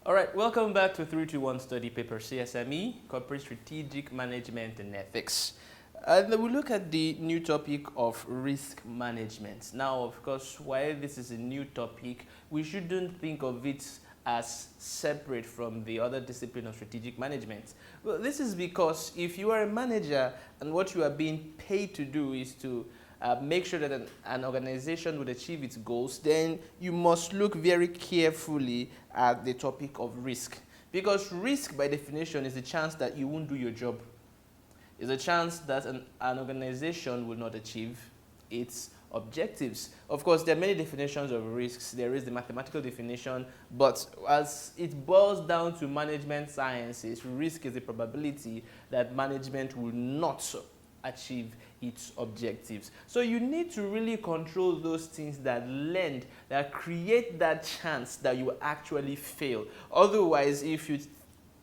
All right, welcome back to 321 study paper CSME, Corporate Strategic Management and Ethics. And we look at the new topic of risk management. Now, of course, while this is a new topic, we shouldn't think of it as separate from the other discipline of strategic management. Well, this is because if you are a manager and what you are being paid to do is to make sure that an organization would achieve its goals, then you must look very carefully at the topic of risk. Because risk, by definition, is the chance that you won't do your job. It's a chance that an organization will not achieve its objectives. Of course, there are many definitions of risks. There is the mathematical definition, but as it boils down to management sciences, risk is the probability that management will not achieve its objectives. So you need to really control those things that create that chance that you actually fail. Otherwise, if you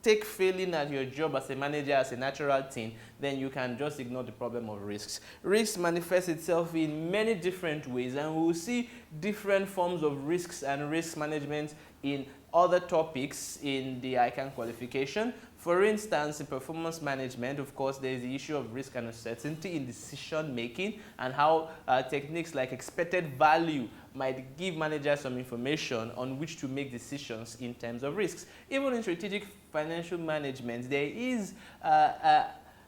take failing at your job as a manager as a natural thing, then you can just ignore the problem of risks. Risk manifests itself in many different ways, and we'll see different forms of risks and risk management in other topics in the ICAN qualification. For instance, in performance management, of course, there is the issue of risk and uncertainty in decision making, and how techniques like expected value might give managers some information on which to make decisions in terms of risks. Even in strategic financial management, there is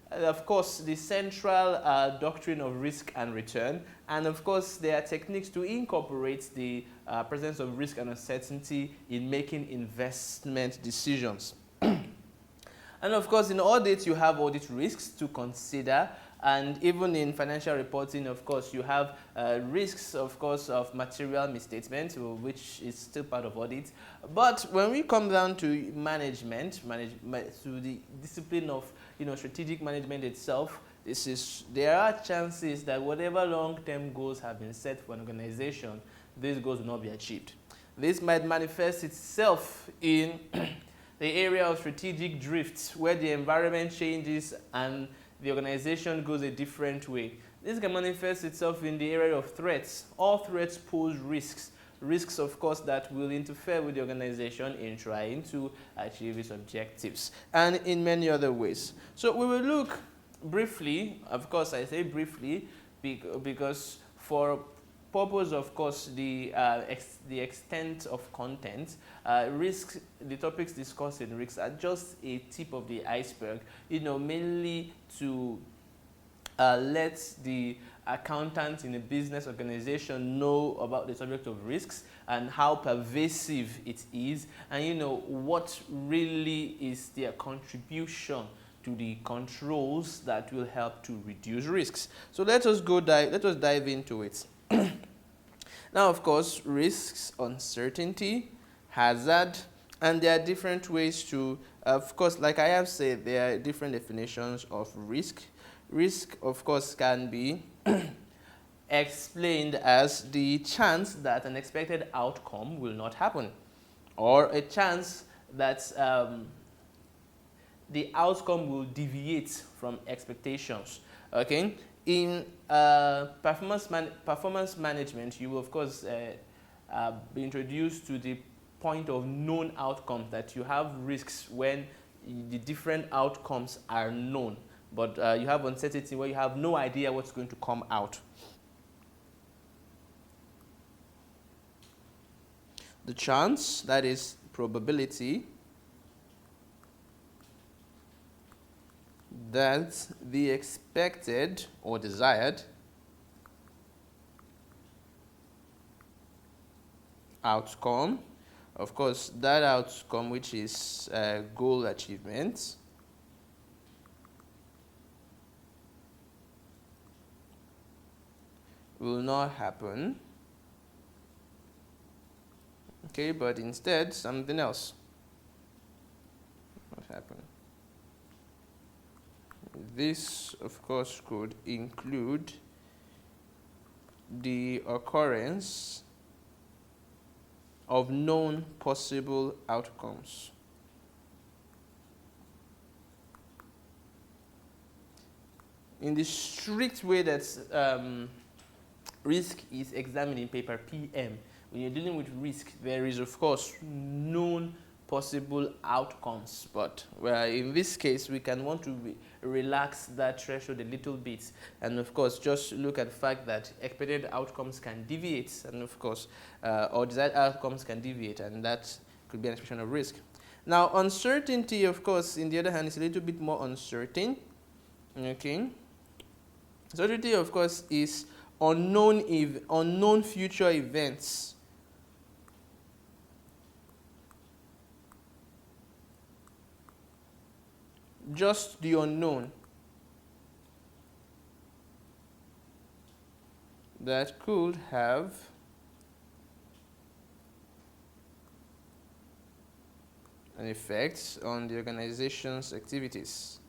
of course, the central doctrine of risk and return, and of course, there are techniques to incorporate the presence of risk and uncertainty in making investment decisions. And of course, in audit, you have audit risks to consider, and even in financial reporting, of course, you have risks, of course, of material misstatement, which is still part of audit. But when we come down to management, to the discipline of strategic management itself, there are chances that whatever long-term goals have been set for an organization, these goals will not be achieved. This might manifest itself in the area of strategic drift, where the environment changes and the organization goes a different way. This can manifest itself in the area of threats. All threats pose risks. Risks, of course, that will interfere with the organization in trying to achieve its objectives, and in many other ways. So we will look briefly, of course I say briefly, because for purpose, of course, the extent of content, risks, the topics discussed in risks are just a tip of the iceberg, mainly to let the accountant in a business organization know about the subject of risks and how pervasive it is, and what really is their contribution to the controls that will help to reduce risks. So let us dive into it. Now, of course, risks, uncertainty, hazard, and there are different ways to, of course, like I have said, there are different definitions of risk. Risk, of course, can be explained as the chance that an expected outcome will not happen, or a chance that the outcome will deviate from expectations. Okay? In performance management, you will, of course, be introduced to the point of known outcomes, that you have risks when the different outcomes are known, but you have uncertainty where you have no idea what's going to come out. The chance, that is probability, that the expected or desired outcome, of course, that outcome which is goal achievement, will not happen. Okay, but instead something else will happen. This, of course, could include the occurrence of known possible outcomes. In the strict way that risk is examined in paper PM, when you're dealing with risk, there is, of course, known possible outcomes, but in this case we can want to relax that threshold a little bit, and of course just look at the fact that expected outcomes can deviate, and of course or desired outcomes can deviate, and that could be an expression of risk. Now uncertainty, of course, in the other hand, is a little bit more uncertain. Okay, uncertainty, of course, is unknown future events. Just the unknown that could have an effect on the organization's activities.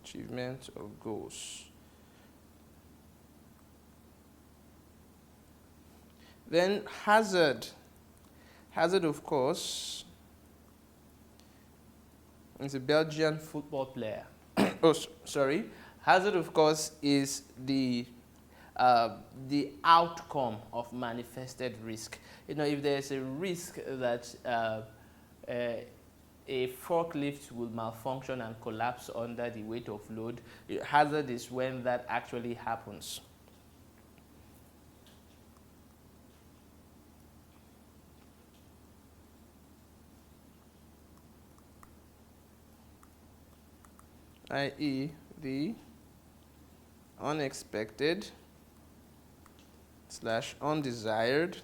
Achievement of goals. Then hazard. Hazard, of course, is a Belgian football player. Oh, sorry. Hazard, of course, is the outcome of manifested risk. You know, if there's a risk that a forklift will malfunction and collapse under the weight of load, hazard is when that actually happens. I.e. the unexpected / undesired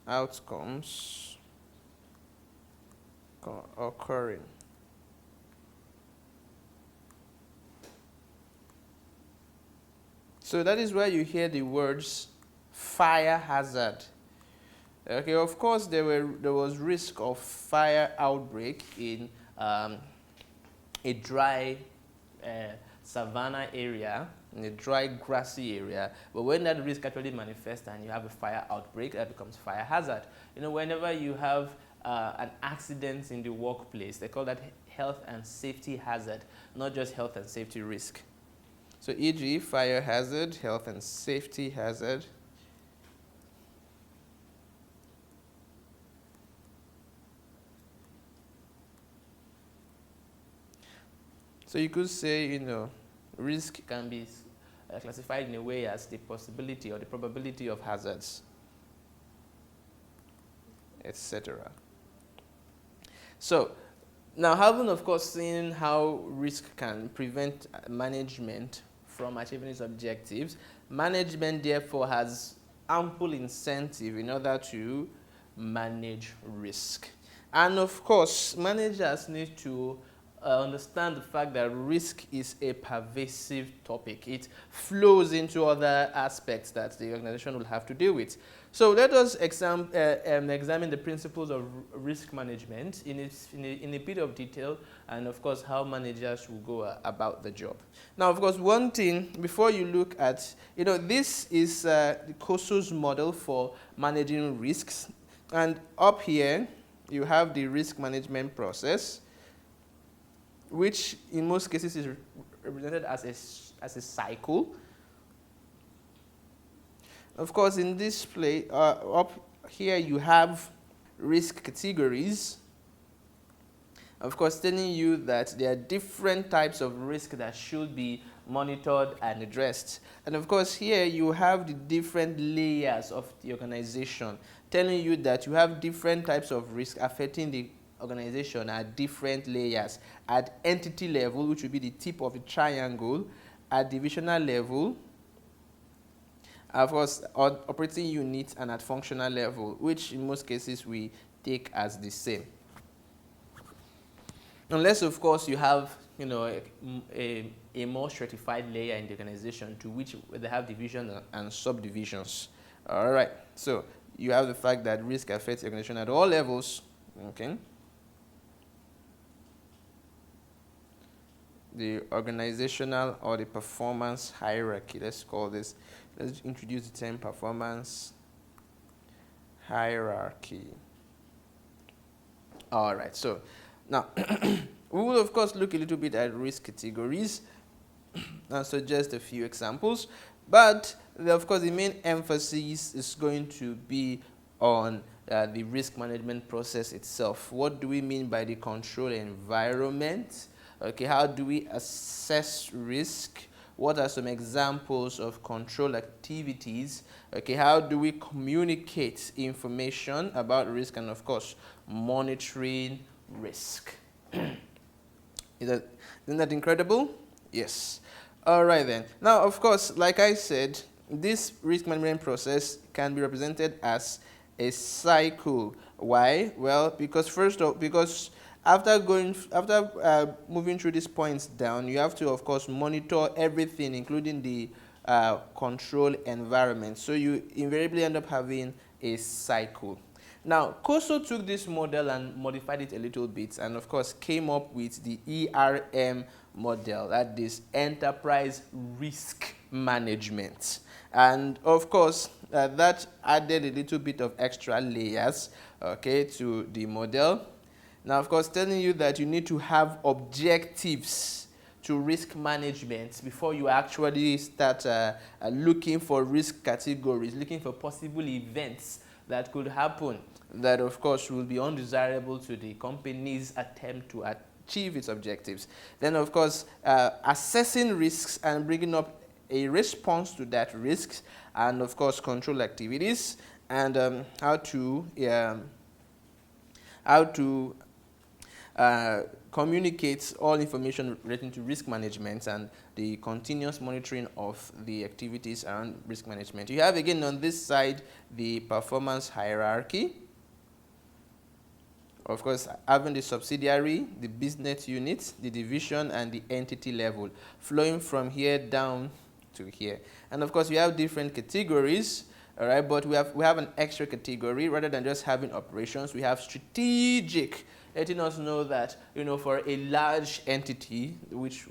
outcomes occurring. So that is why you hear the words fire hazard. Okay, of course there was risk of fire outbreak in a dry savanna area, in a dry grassy area, but when that risk actually manifests and you have a fire outbreak, that becomes fire hazard. You know, whenever you have an accident in the workplace, they call that health and safety hazard, not just health and safety risk. So e.g. fire hazard, health and safety hazard. So you could say, you know, risk can be classified in a way as the possibility or the probability of hazards, etc. So now, having of course seen how risk can prevent management from achieving its objectives, management therefore has ample incentive in order to manage risk. And of course, managers need to understand the fact that risk is a pervasive topic. It flows into other aspects that the organization will have to deal with. So let us examine the principles of risk management in a bit of detail, and of course how managers will go about the job. Now, of course, one thing before you look at, you know, this is the COSO's model for managing risks, and up here you have the risk management process, which in most cases is represented as a cycle. Of course, in this up here you have risk categories. Of course, telling you that there are different types of risk that should be monitored and addressed. And of course, here you have the different layers of the organization, telling you that you have different types of risk affecting the organization at different layers. At entity level, which would be the tip of the triangle, at divisional level, of course, at operating unit, and at functional level, which in most cases we take as the same. Unless, of course, you have, you know, a more stratified layer in the organization to which they have divisions and subdivisions. All right. So you have the fact that risk affects the organization at all levels. Okay. The organizational or the performance hierarchy. Let's introduce the term performance hierarchy. All right. So now we will of course look a little bit at risk categories. and suggest a few examples. But of course, the main emphasis is going to be on the risk management process itself. What do we mean by the control environment? Okay, how do we assess risk? What are some examples of control activities? Okay, how do we communicate information about risk, and of course, monitoring risk? Isn't that incredible? Yes. All right then. Now, of course, like I said, this risk management process can be represented as a cycle. Why? Well, because after moving through these points down, you have to, of course, monitor everything, including the control environment. So you invariably end up having a cycle. Now, COSO took this model and modified it a little bit, and of course came up with the ERM model, that is Enterprise Risk Management. And of course, that added a little bit of extra layers, okay, to the model. Now, of course, telling you that you need to have objectives to risk management before you actually start looking for risk categories, looking for possible events that could happen that, of course, will be undesirable to the company's attempt to achieve its objectives. Then, of course, assessing risks and bringing up a response to that risk, and, of course, control activities, and how to communicate all information relating to risk management and the continuous monitoring of the activities around risk management. You have, again, on this side, the performance hierarchy. Of course, having the subsidiary, the business unit, the division, and the entity level, flowing from here down to here. And of course, we have different categories. All right, but we have an extra category. Rather than just having operations, we have strategic, letting us know that, for a large entity, which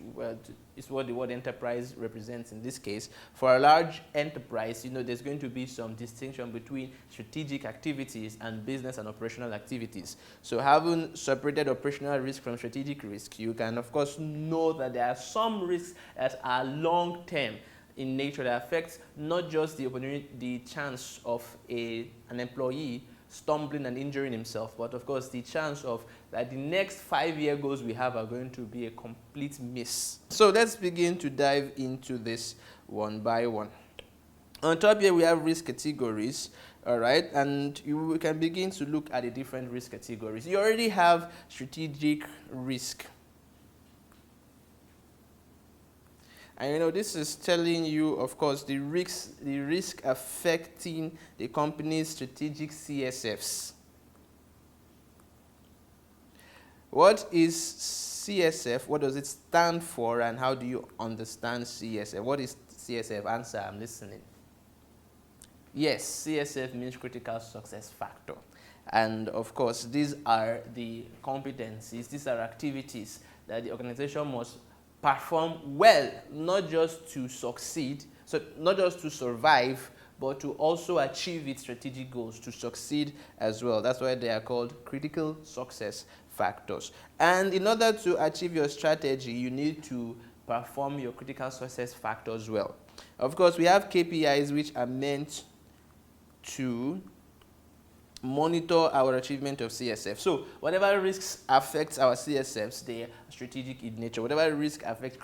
is what the word enterprise represents in this case, for a large enterprise, there's going to be some distinction between strategic activities and business and operational activities. So having separated operational risk from strategic risk, you can, of course, know that there are some risks that are long-term in nature that affects not just the chance of an employee stumbling and injuring himself, but of course the chance of that the next 5-year goals we have are going to be a complete miss. So let's begin to dive into this one by one. On top here we have risk categories, all right, and we can begin to look at the different risk categories. You already have strategic risk. And this is telling you, of course, the risk affecting the company's strategic CSFs. What is CSF? What does it stand for? And how do you understand CSF? What is CSF? Answer, I'm listening. Yes, CSF means critical success factor. And of course, these are the competencies, these are activities that the organization must perform well, not just to succeed, so not just to survive, but to also achieve its strategic goals, to succeed as well. That's why they are called critical success factors. And in order to achieve your strategy, you need to perform your critical success factors well. Of course, we have KPIs which are meant to monitor our achievement of CSF. So whatever risks affect our CSFs, they are strategic in nature. Whatever risk affects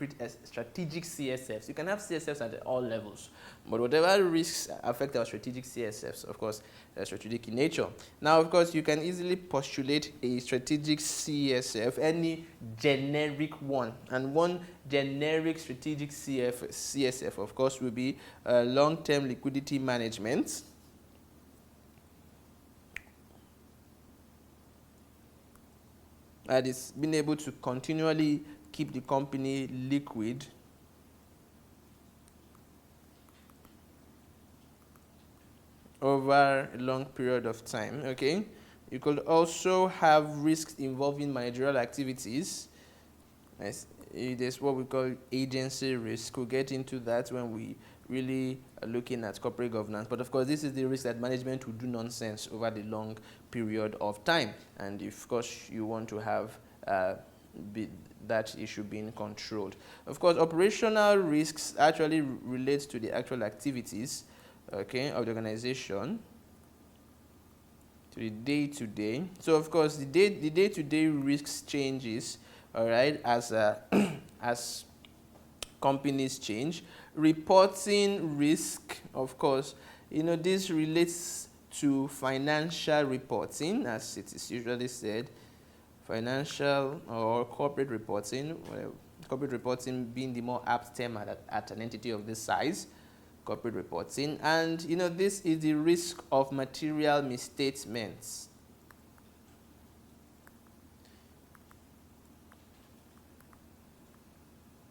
strategic CSFs, you can have CSFs at all levels, but whatever risks affect our strategic CSFs, of course, they're strategic in nature. Now, of course, you can easily postulate a strategic CSF, any generic one, and one generic strategic CSF, of course, will be long-term liquidity management. That is being able to continually keep the company liquid over a long period of time, okay? You could also have risks involving managerial activities. There's what we call agency risk. We'll get into that when we really are looking at corporate governance. But of course, this is the risk that management will do nonsense over the long period of time. And if, of course, you want to have that issue being controlled. Of course, operational risks actually relate to the actual activities, okay, of the organization, to the day-to-day. So of course, the day-to-day risks changes, all right, as as companies change. Reporting risk, of course, this relates to financial reporting, as it is usually said. Financial or corporate reporting, well, corporate reporting being the more apt term at an entity of this size, corporate reporting. And this is the risk of material misstatements.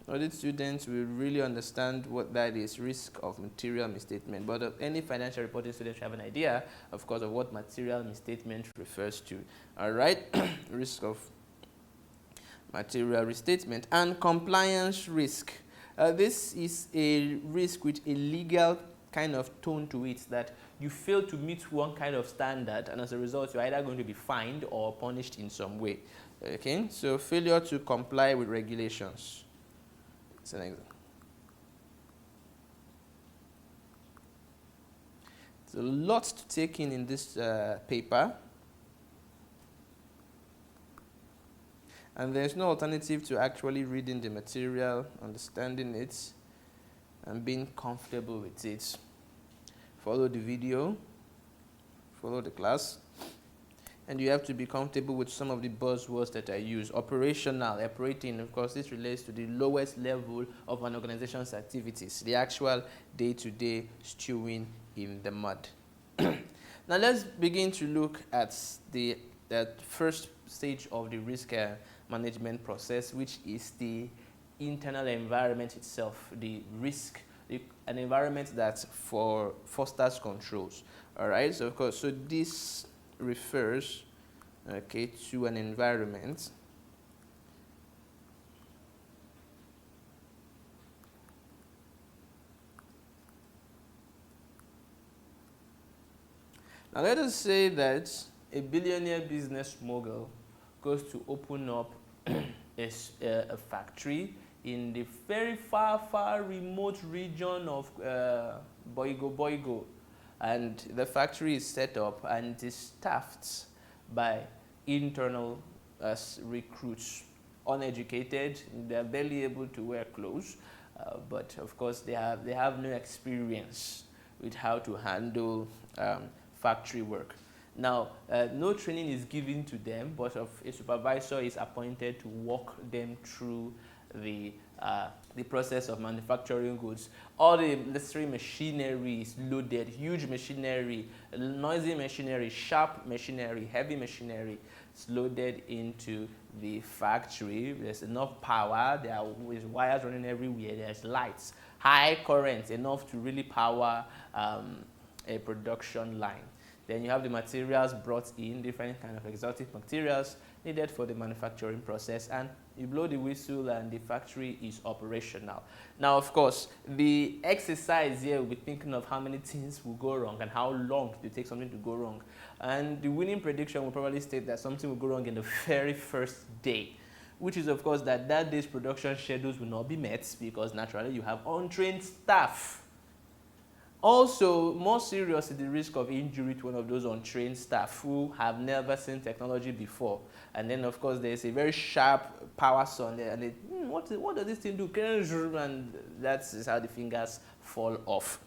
Audit students will really understand what that is, risk of material misstatement. But any financial reporting student should have an idea, of course, of what material misstatement refers to. All right, risk of material misstatement. And compliance risk. This is a risk with a legal kind of tone to it, that you fail to meet one kind of standard, and as a result, you're either going to be fined or punished in some way. Okay, so failure to comply with regulations. It's an example. There's a lot to take in this paper. And there's no alternative to actually reading the material, understanding it, and being comfortable with it. Follow the video, follow the class, and you have to be comfortable with some of the buzzwords that I use. Operational, operating, of course, this relates to the lowest level of an organization's activities, the actual day-to-day stewing in the mud. Now let's begin to look at the first stage of the risk management process, which is the internal environment itself, the risk, an environment that fosters controls. All right, so of course, so this refers, okay, to an environment now let us say that a billionaire business mogul goes to open up a factory in the very far remote region of Boigo, and the factory is set up and is staffed by internal recruits, uneducated. They're barely able to wear clothes, but of course they have no experience with how to handle factory work. Now, no training is given to them, but a supervisor is appointed to walk them through the process of manufacturing goods. All the necessary machinery is loaded, huge machinery, noisy machinery, sharp machinery, heavy machinery. It's loaded into the factory. There's enough power, there are wires running everywhere, there's lights, high current, enough to really power a production line. Then you have the materials brought in, different kind of exotic materials needed for the manufacturing process, and you blow the whistle and the factory is operational. Now, of course, the exercise here will be thinking of how many things will go wrong and how long it takes something to go wrong. And the winning prediction will probably state that something will go wrong in the very first day, which is, of course, that day's production schedules will not be met because naturally you have untrained staff. Also, more serious is the risk of injury to one of those untrained staff who have never seen technology before. And then, of course, there's a very sharp power sound there, and they, what does this thing do? And that's how the fingers fall off.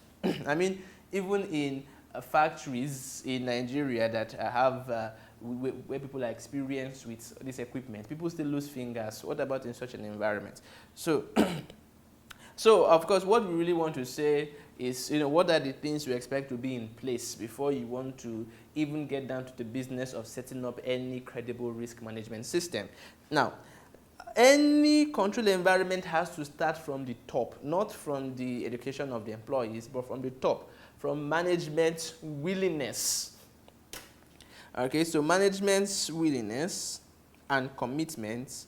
I mean, even in factories in Nigeria that have where people are experienced with this equipment, people still lose fingers. What about in such an environment? So, so of course, what we really want to say is, what are the things we expect to be in place before you want to even get down to the business of setting up any credible risk management system. Now, any control environment has to start from the top, not from the education of the employees, but from the top, from management's willingness. Okay, so management's willingness and commitment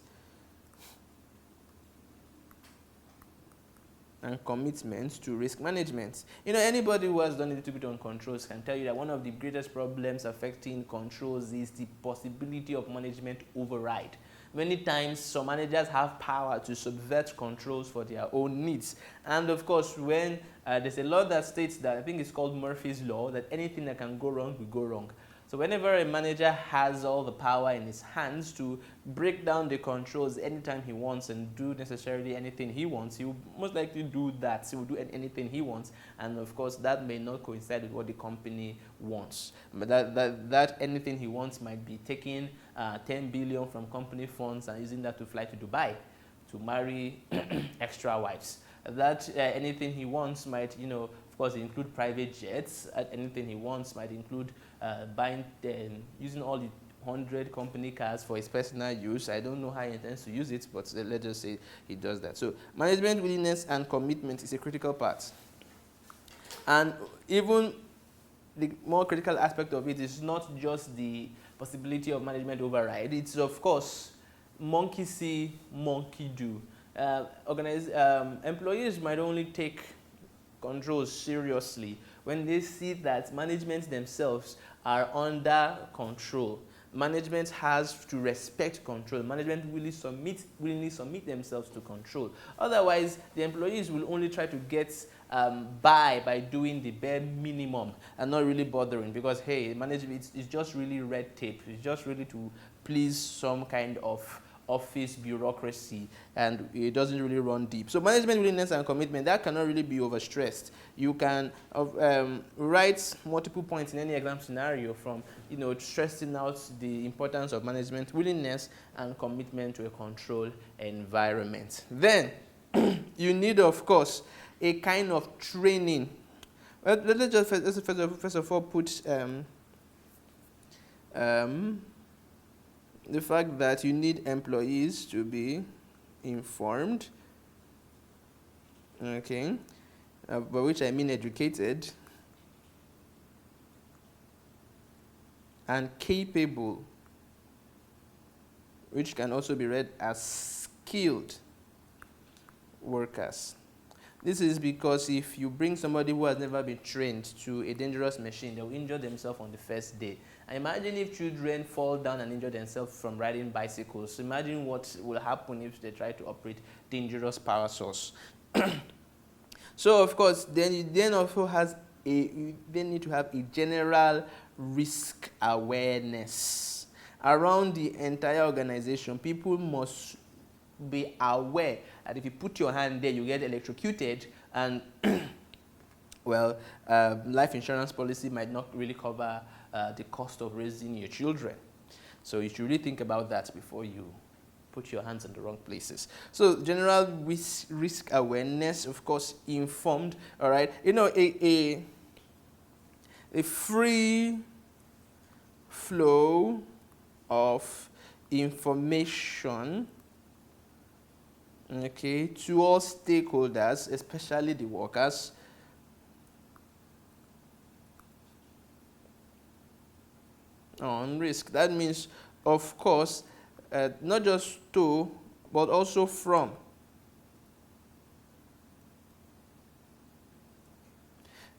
to risk management. Anybody who has done a little bit on controls can tell you that one of the greatest problems affecting controls is the possibility of management override. Many times, some managers have power to subvert controls for their own needs. And of course, when there's a law that states that, I think it's called Murphy's Law, that anything that can go wrong will go wrong. So whenever a manager has all the power in his hands to break down the controls anytime he wants and do necessarily anything he wants, he will most likely do that. He will do anything he wants. And of course, that may not coincide with what the company wants. But that anything he wants might be taking 10 billion from company funds and using that to fly to Dubai to marry extra wives. That anything he wants might, of course, include private jets. Anything he wants might include buying, using all the 100 company cars for his personal use. I don't know how he intends to use it, but let's just say he does that. So management willingness and commitment is a critical part. And even the more critical aspect of it is not just the possibility of management override. It's, of course, monkey see, monkey do. Employees might only take controls seriously when they see that management themselves are under control. Management has to respect control. Management willingly submit themselves to control. Otherwise, the employees will only try to get by doing the bare minimum and not really bothering, because hey, management is just really red tape. It's just really to please some kind of office bureaucracy, and it doesn't really run deep. So management willingness and commitment, that cannot really be overstressed. You can write multiple points in any exam scenario, from stressing out the importance of management willingness and commitment to a controlled environment. Then you need, of course, a kind of training. Let's just first of all put the fact that you need employees to be informed, okay, by which I mean educated and capable, which can also be read as skilled workers. This is because if you bring somebody who has never been trained to a dangerous machine, they'll injure themselves on the first day. And imagine if children fall down and injure themselves from riding bicycles. So imagine what will happen if they try to operate dangerous power source. So of course, then you then need to have a general risk awareness around the entire organization. People must be aware that if you put your hand there, you get electrocuted, and well, life insurance policy might not really cover the cost of raising your children. So you should really think about that before you put your hands in the wrong places. So general risk awareness, of course, informed, all right? A free flow of information, okay, to all stakeholders, especially the workers, on risk. That means, of course, not just to, but also from.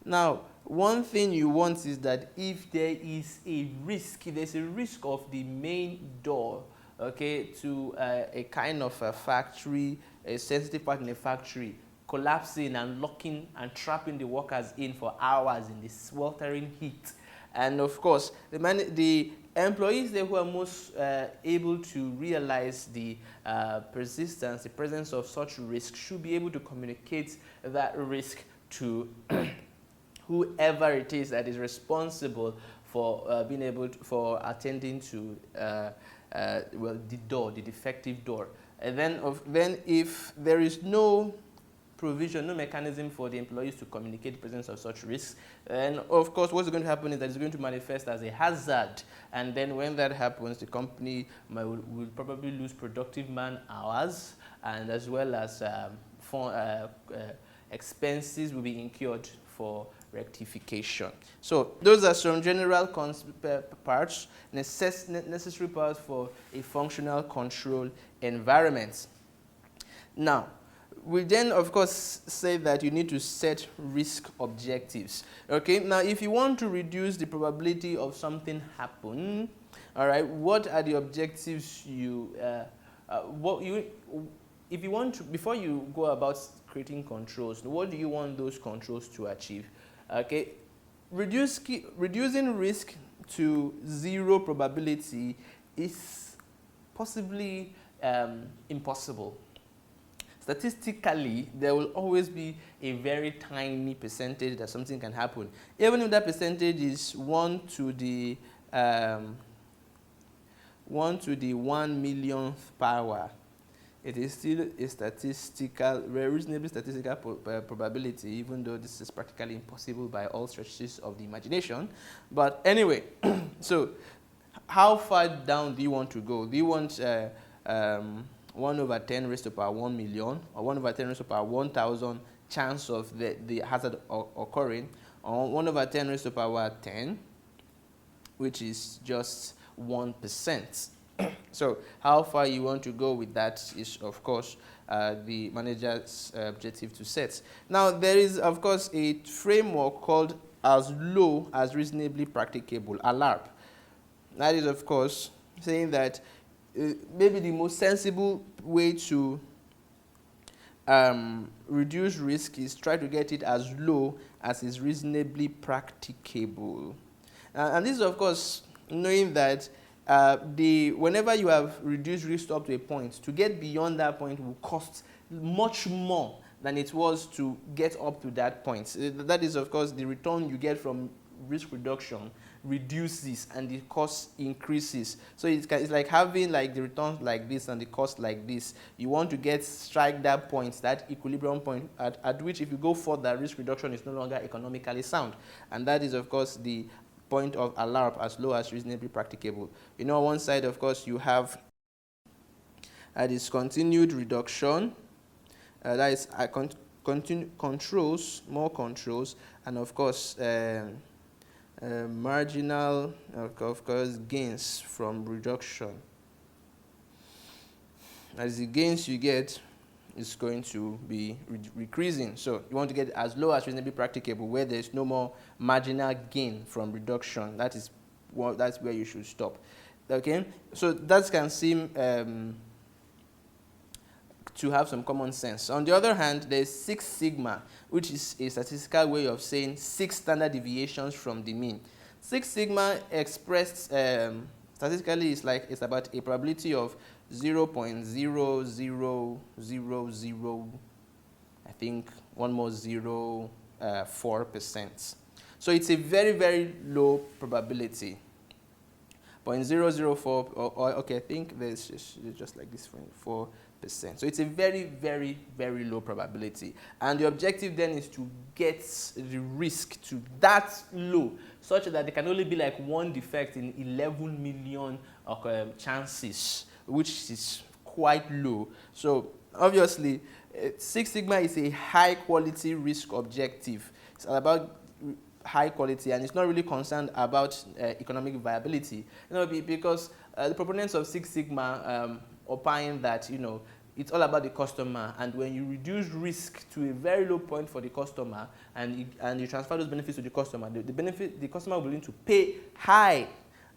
Now, one thing you want is that if there is a risk, if there's a risk of the main door, okay, to a kind of a factory, a sensitive part in a factory, collapsing and locking and trapping the workers in for hours in the sweltering heat. And of course, the employees there who are most able to realize the the presence of such risk, should be able to communicate that risk to whoever it is that is responsible for being able to, for attending to well, the defective door. And then if there is no provision, no mechanism for the employees to communicate the presence of such risks, and of course what's going to happen is that it's going to manifest as a hazard, and then when that happens, the company will probably lose productive man hours, and as well as expenses will be incurred for rectification. So those are some general parts, necessary parts for a functional control environment. Now, we then, of course, say that you need to set risk objectives. Okay, now if you want to reduce the probability of something happen, all right, what are the objectives you If you want to, before you go about creating controls, what do you want those controls to achieve? Okay, reducing risk to zero probability is possibly impossible. Statistically, there will always be a very tiny percentage that something can happen. Even if that percentage is 1 to the 1 millionth power, it is still a very reasonably statistical probability, even though this is practically impossible by all stretches of the imagination. But anyway, so how far down do you want to go? Do you want 1 over 10 raised to the power 1 million, or 1 over 10 raised to the power 1,000 chance of the hazard occurring, or 1 over 10 raised to the power 10, which is just 1%. So how far you want to go with that is, of course, the manager's objective to set. Now, there is, of course, a framework called as low as reasonably practicable, ALARP. That is, of course, saying that maybe the most sensible way to reduce risk is try to get it as low as is reasonably practicable. And this is, of course, knowing that whenever you have reduced risk up to a point, to get beyond that point will cost much more than it was to get up to that point. That is, of course, the return you get from risk reduction reduces and the cost increases. So it's like having like the returns like this and the cost like this. You want to strike that point, that equilibrium point at which if you go further, risk reduction is no longer economically sound. And that is, of course, the point of ALARP, as low as reasonably practicable. You know, on one side, of course, you have this continued reduction. That is controls, more controls, and of course, marginal, of course, gains from reduction. As the gains you get is going to be decreasing. So you want to get as low as reasonably practicable, where there's no more marginal gain from reduction. That's where you should stop. Okay, so that can seem to have some common sense. On the other hand, there's 6 sigma, which is a statistical way of saying 6 standard deviations from the mean. 6 sigma expressed statistically it's about a probability of 0.0000, I think one more 4%. So it's a very, very low probability. 0.004, okay, I think there's just like this 4%. So it's a very, very, very low probability. And the objective then is to get the risk to that low, such that there can only be like one defect in 11 million chances, which is quite low. So obviously, 6 sigma is a high quality risk objective. It's all about high quality, and it's not really concerned about economic viability. Because the proponents of 6 sigma opine that it's all about the customer, and when you reduce risk to a very low point for the customer and you transfer those benefits to the customer, the customer will be willing to pay high,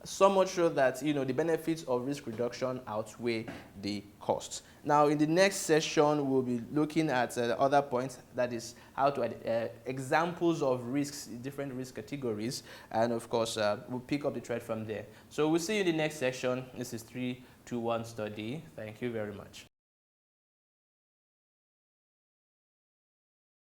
so much so that the benefits of risk reduction outweigh the costs. Now, in the next session, we'll be looking at other points, that is how to examples of risks, different risk categories, and of course we'll pick up the thread from there. So we'll see you in the next session. This is 3-2-1 study. Thank you very much.